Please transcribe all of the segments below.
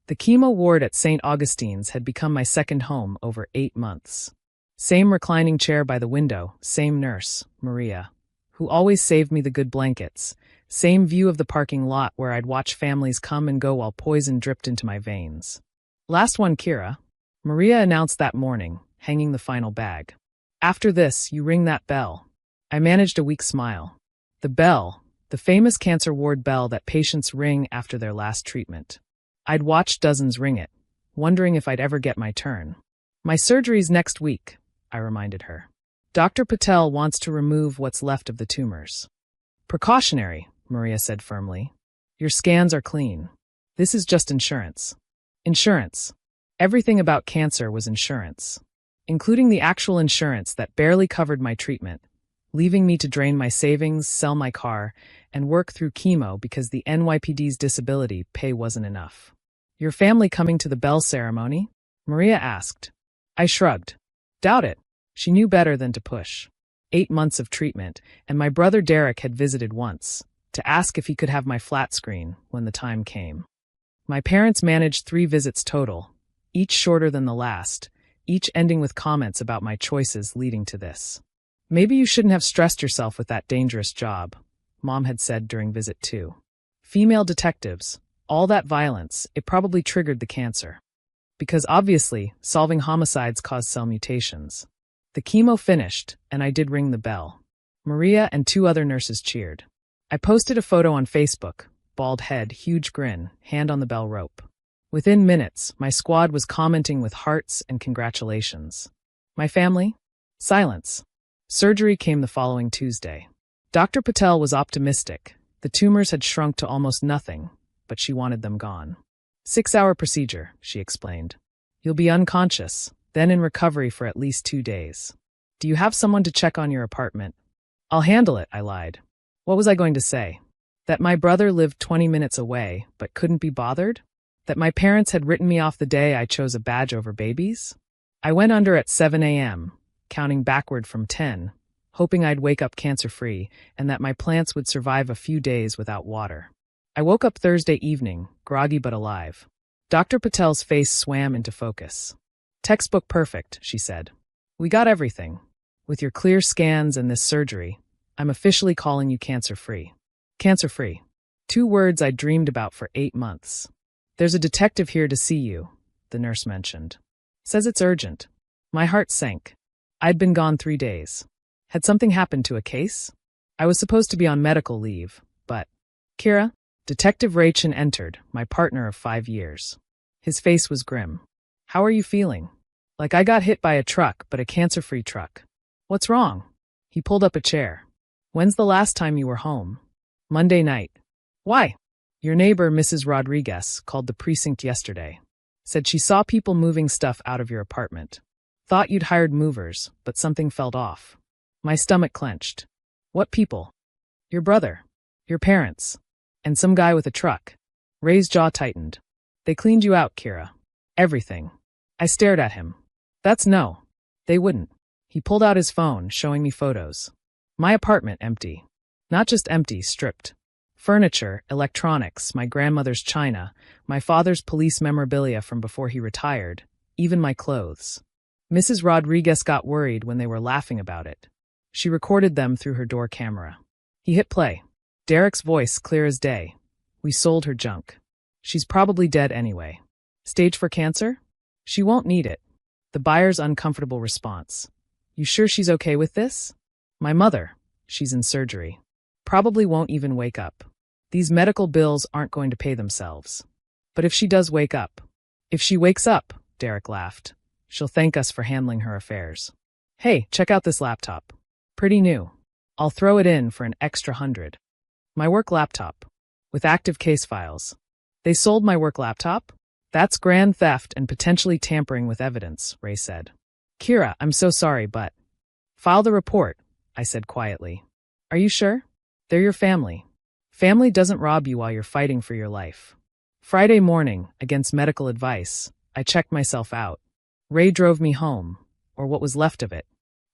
The chemo ward at St. Augustine's had become my second home over 8 months. Same reclining chair by the window, same nurse, Maria, who always saved me the good blankets, same view of the parking lot where I'd watch families come and go while poison dripped into my veins. Last one, Kira, Maria announced that morning, hanging the final bag. After this, you ring that bell. I managed a weak smile. The bell, the famous cancer ward bell that patients ring after their last treatment. I'd watched dozens ring it, wondering if I'd ever get my turn. My surgery's next week, I reminded her. Dr. Patel wants to remove what's left of the tumors. Precautionary, Maria said firmly. Your scans are clean. This is just insurance. Insurance. Everything about cancer was insurance, including the actual insurance that barely covered my treatment, leaving me to drain my savings, sell my car, and work through chemo because the NYPD's disability pay wasn't enough. Your family coming to the bell ceremony? Maria asked. I shrugged. Doubt it. She knew better than to push. 8 months of treatment, and my brother Derek had visited once, to ask if he could have my flat screen when the time came. My parents managed 3 visits total, each shorter than the last, each ending with comments about my choices leading to this. Maybe you shouldn't have stressed yourself with that dangerous job, Mom had said during visit 2. Female detectives, all that violence, it probably triggered the cancer. Because obviously, solving homicides caused cell mutations. The chemo finished, and I did ring the bell. Maria and 2 other nurses cheered. I posted a photo on Facebook, bald head, huge grin, hand on the bell rope. Within minutes, my squad was commenting with hearts and congratulations. My family? Silence. Surgery came the following Tuesday. Dr. Patel was optimistic. The tumors had shrunk to almost nothing, but she wanted them gone. 6-hour procedure, she explained. You'll be unconscious, then in recovery for at least 2 days. Do you have someone to check on your apartment? I'll handle it, I lied. What was I going to say? That my brother lived 20 minutes away, but couldn't be bothered? That my parents had written me off the day I chose a badge over babies? I went under at 7 a.m., counting backward from 10, hoping I'd wake up cancer-free and that my plants would survive a few days without water. I woke up Thursday evening, groggy but alive. Dr. Patel's face swam into focus. Textbook perfect, she said. We got everything. With your clear scans and this surgery, I'm officially calling you cancer-free. Cancer-free. 2 words I dreamed about for 8 months. There's a detective here to see you, the nurse mentioned. Says it's urgent. My heart sank. I'd been gone 3 days. Had something happened to a case? I was supposed to be on medical leave, but... Kira? Detective Rachin entered, my partner of 5 years. His face was grim. How are you feeling? Like I got hit by a truck, but a cancer-free truck. What's wrong? He pulled up a chair. When's the last time you were home? Monday night. Why? Your neighbor, Mrs. Rodriguez, called the precinct yesterday. Said she saw people moving stuff out of your apartment. Thought you'd hired movers, but something felt off. My stomach clenched. What people? Your brother. Your parents. And some guy with a truck. Ray's jaw tightened. They cleaned you out, Kira. Everything. I stared at him. That's no. They wouldn't. He pulled out his phone, showing me photos. My apartment empty. Not just empty, stripped. Furniture, electronics, my grandmother's china, my father's police memorabilia from before he retired, even my clothes. Mrs. Rodriguez got worried when they were laughing about it. She recorded them through her door camera. He hit play. Derek's voice clear as day. We sold her junk. She's probably dead anyway. Stage for cancer? She won't need it. The buyer's uncomfortable response. You sure she's okay with this? My mother. She's in surgery. Probably won't even wake up. These medical bills aren't going to pay themselves. But if she does wake up. If she wakes up, Derek laughed. She'll thank us for handling her affairs. Hey, check out this laptop. Pretty new. I'll throw it in for an extra 100. My work laptop. With active case files. They sold my work laptop? That's grand theft and potentially tampering with evidence, Ray said. Kira, I'm so sorry, but... File the report, I said quietly. Are you sure? They're your family. Family doesn't rob you while you're fighting for your life. Friday morning, against medical advice, I checked myself out. Ray drove me home, or what was left of it.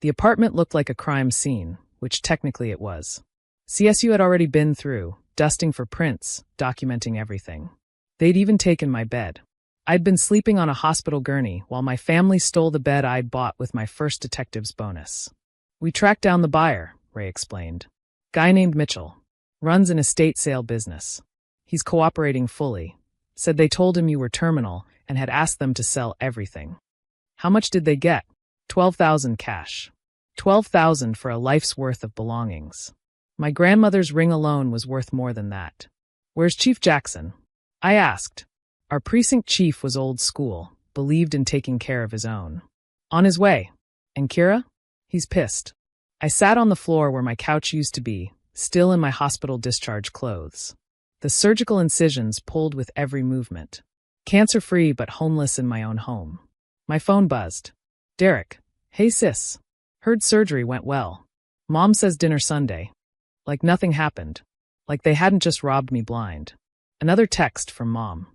The apartment looked like a crime scene, which technically it was. CSU had already been through, dusting for prints, documenting everything. They'd even taken my bed. I'd been sleeping on a hospital gurney while my family stole the bed I'd bought with my first detective's bonus. We tracked down the buyer, Ray explained. Guy named Mitchell. Runs an estate sale business. He's cooperating fully. Said they told him you were terminal and had asked them to sell everything. How much did they get? $12,000 cash. $12,000 for a life's worth of belongings. My grandmother's ring alone was worth more than that. Where's Chief Jackson? I asked. Our precinct chief was old school, believed in taking care of his own. On his way. And Kira? He's pissed. I sat on the floor where my couch used to be, still in my hospital discharge clothes. The surgical incisions pulled with every movement. Cancer-free but homeless in my own home. My phone buzzed. Derek. Hey sis. Heard surgery went well. Mom says dinner Sunday. Like nothing happened. Like they hadn't just robbed me blind. Another text from Mom.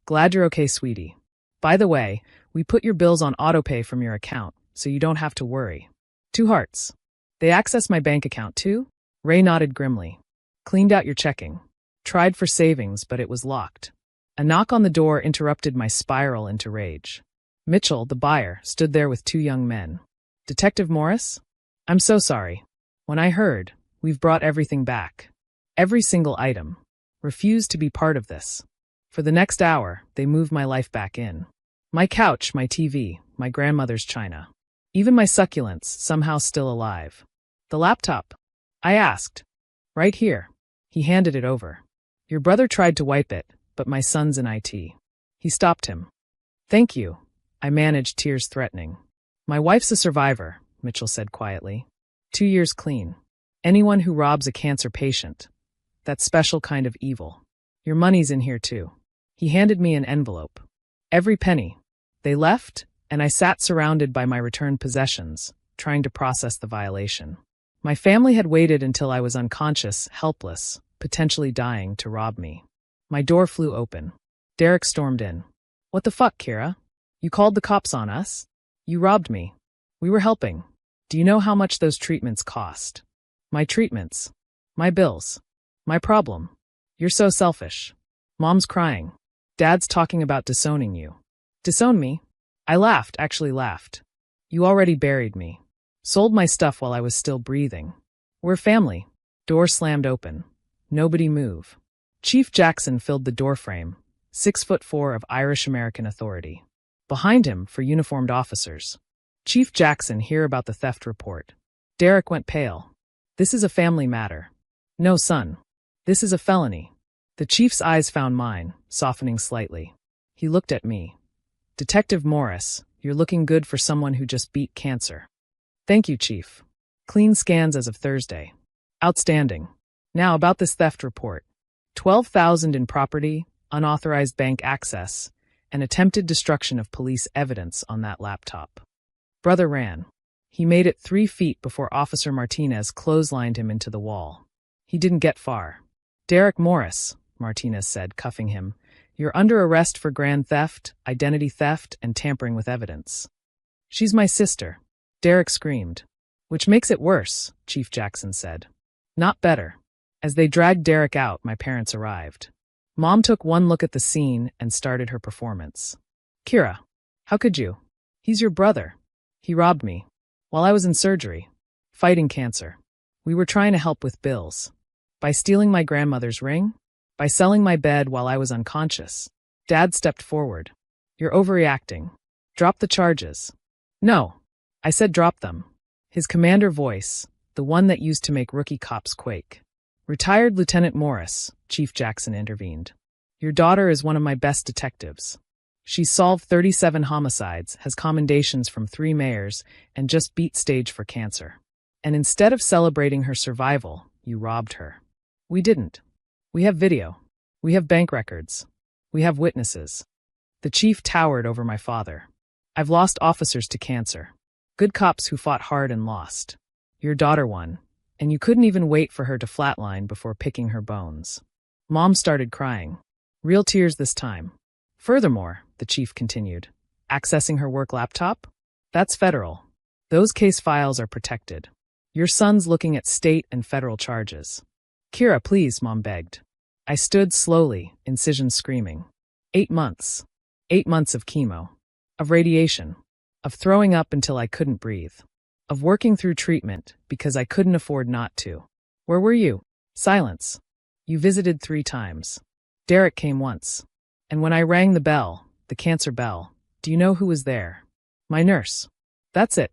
Glad you're okay, sweetie. By the way, we put your bills on autopay from your account, so you don't have to worry. 2 hearts. They accessed my bank account too? Ray nodded grimly. Cleaned out your checking. Tried for savings, but it was locked. A knock on the door interrupted my spiral into rage. Mitchell, the buyer, stood there with 2 young men. Detective Morris? I'm so sorry. When I heard, we've brought everything back. Every single item. Refused to be part of this. For the next hour, they moved my life back in. My couch, my TV, my grandmother's china. Even my succulents, somehow still alive. The laptop? I asked. Right here. He handed it over. Your brother tried to wipe it, but my son's in IT. He stopped him. Thank you. I managed, tears threatening. My wife's a survivor, Mitchell said quietly. 2 years clean. Anyone who robs a cancer patient. That special kind of evil. Your money's in here too. He handed me an envelope. Every penny. They left, and I sat surrounded by my returned possessions, trying to process the violation. My family had waited until I was unconscious, helpless, potentially dying to rob me. My door flew open. Derek stormed in. What the fuck, Kira? You called the cops on us? You robbed me. We were helping. Do you know how much those treatments cost? My treatments. My bills. My problem. You're so selfish. Mom's crying. Dad's talking about disowning you. Disown me? I laughed, actually laughed. You already buried me. Sold my stuff while I was still breathing. We're family. Door slammed open. Nobody move. Chief Jackson filled the doorframe, 6'4" of Irish-American authority. Behind him, for uniformed officers. Chief Jackson, hear about the theft report. Derek went pale. This is a family matter. No, son. This is a felony. The chief's eyes found mine, softening slightly. He looked at me. Detective Morris, you're looking good for someone who just beat cancer. Thank you, Chief. Clean scans as of Thursday. Outstanding. Now about this theft report. $12,000 in property, unauthorized bank access, and attempted destruction of police evidence on that laptop. Brother ran. He made it 3 feet before Officer Martinez clotheslined him into the wall. He didn't get far. Derek Morris, Martinez said, cuffing him, you're under arrest for grand theft, identity theft, and tampering with evidence. She's my sister. Derek screamed. Which makes it worse, Chief Jackson said. Not better. As they dragged Derek out, my parents arrived. Mom took one look at the scene and started her performance. Kira, how could you? He's your brother. He robbed me. While I was in surgery. Fighting cancer. We were trying to help with bills. By stealing my grandmother's ring? By selling my bed while I was unconscious. Dad stepped forward. You're overreacting. Drop the charges. No. I said drop them. His commander voice, the one that used to make rookie cops quake. Retired Lieutenant Morris, Chief Jackson intervened. Your daughter is one of my best detectives. She's solved 37 homicides, has commendations from 3 mayors, and just beat stage for cancer. And instead of celebrating her survival, you robbed her. We didn't. We have video. We have bank records. We have witnesses. The chief towered over my father. I've lost officers to cancer. Good cops who fought hard and lost. Your daughter won, and you couldn't even wait for her to flatline before picking her bones. Mom started crying. Real tears this time. Furthermore, the chief continued, accessing her work laptop? That's federal. Those case files are protected. Your son's looking at state and federal charges. Kira, please, Mom begged. I stood slowly, incisions screaming. 8 months. 8 months of chemo, of radiation, of throwing up until I couldn't breathe, of working through treatment because I couldn't afford not to. Where were you? Silence. You visited 3 times. Derek came once. And when I rang the bell, the cancer bell, do you know who was there? My nurse. That's it.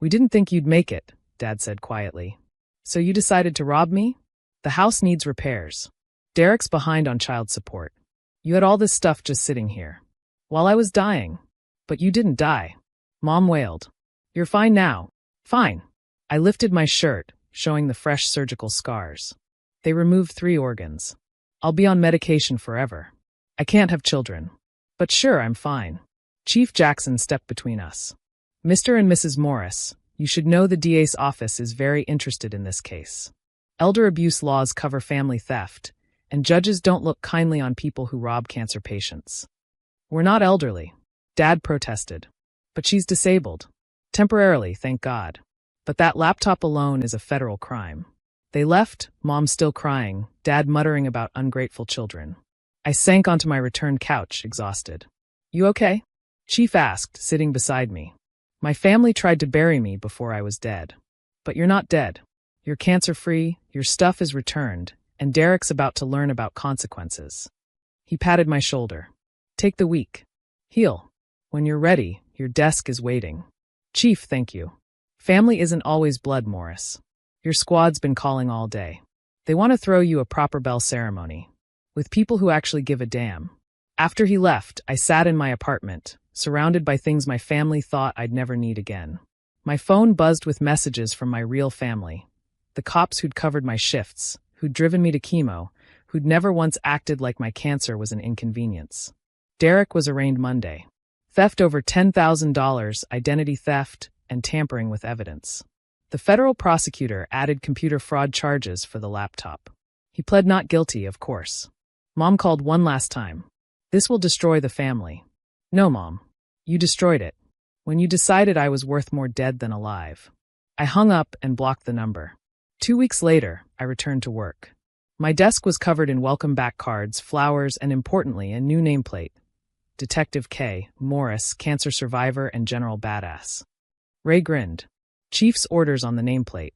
We didn't think you'd make it, Dad said quietly. So you decided to rob me? The house needs repairs. Derek's behind on child support. You had all this stuff just sitting here. While I was dying. But you didn't die. Mom wailed. You're fine now. Fine. I lifted my shirt, showing the fresh surgical scars. They removed 3 organs. I'll be on medication forever. I can't have children. But sure, I'm fine. Chief Jackson stepped between us. Mr. and Mrs. Morris, you should know the DA's office is very interested in this case. Elder abuse laws cover family theft, and judges don't look kindly on people who rob cancer patients. We're not elderly. Dad protested. But she's disabled. Temporarily, thank God. But that laptop alone is a federal crime. They left, Mom still crying, Dad muttering about ungrateful children. I sank onto my returned couch, exhausted. You okay? Chief asked, sitting beside me. My family tried to bury me before I was dead. But you're not dead. You're cancer-free, your stuff is returned, and Derek's about to learn about consequences. He patted my shoulder. Take the week. Heal. When you're ready, your desk is waiting. Chief, thank you. Family isn't always blood, Morris. Your squad's been calling all day. They want to throw you a proper bell ceremony. With people who actually give a damn. After he left, I sat in my apartment, surrounded by things my family thought I'd never need again. My phone buzzed with messages from my real family. The cops who'd covered my shifts, who'd driven me to chemo, who'd never once acted like my cancer was an inconvenience. Derek was arraigned Monday. Theft over $10,000, identity theft, and tampering with evidence. The federal prosecutor added computer fraud charges for the laptop. He pled not guilty, of course. Mom called one last time. This will destroy the family. No, Mom. You destroyed it. When you decided I was worth more dead than alive. I hung up and blocked the number. 2 weeks later, I returned to work. My desk was covered in welcome back cards, flowers, and importantly, a new nameplate. Detective K. Morris, cancer survivor and general badass. Ray grinned. Chief's orders on the nameplate.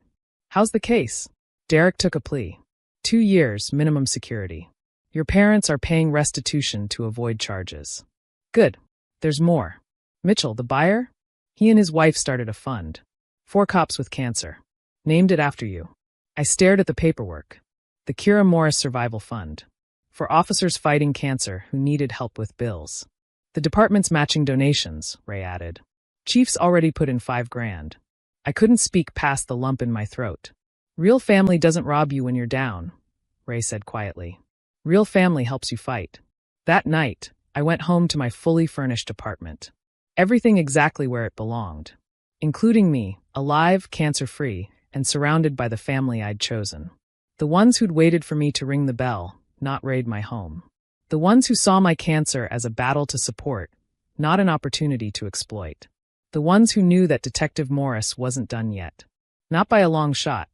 How's the case? Derek took a plea. 2 years, minimum security. Your parents are paying restitution to avoid charges. Good. There's more. Mitchell, the buyer? He and his wife started a fund. 4 cops with cancer. Named it after you. I stared at the paperwork. The Kira Morris Survival Fund. For officers fighting cancer who needed help with bills. The department's matching donations, Ray added. Chief's already put in $5,000. I couldn't speak past the lump in my throat. Real family doesn't rob you when you're down, Ray said quietly. Real family helps you fight. That night, I went home to my fully furnished apartment. Everything exactly where it belonged. Including me, alive, cancer-free, and surrounded by the family I'd chosen. The ones who'd waited for me to ring the bell, not raid my home. The ones who saw my cancer as a battle to support, not an opportunity to exploit. The ones who knew that Detective Morris wasn't done yet. Not by a long shot.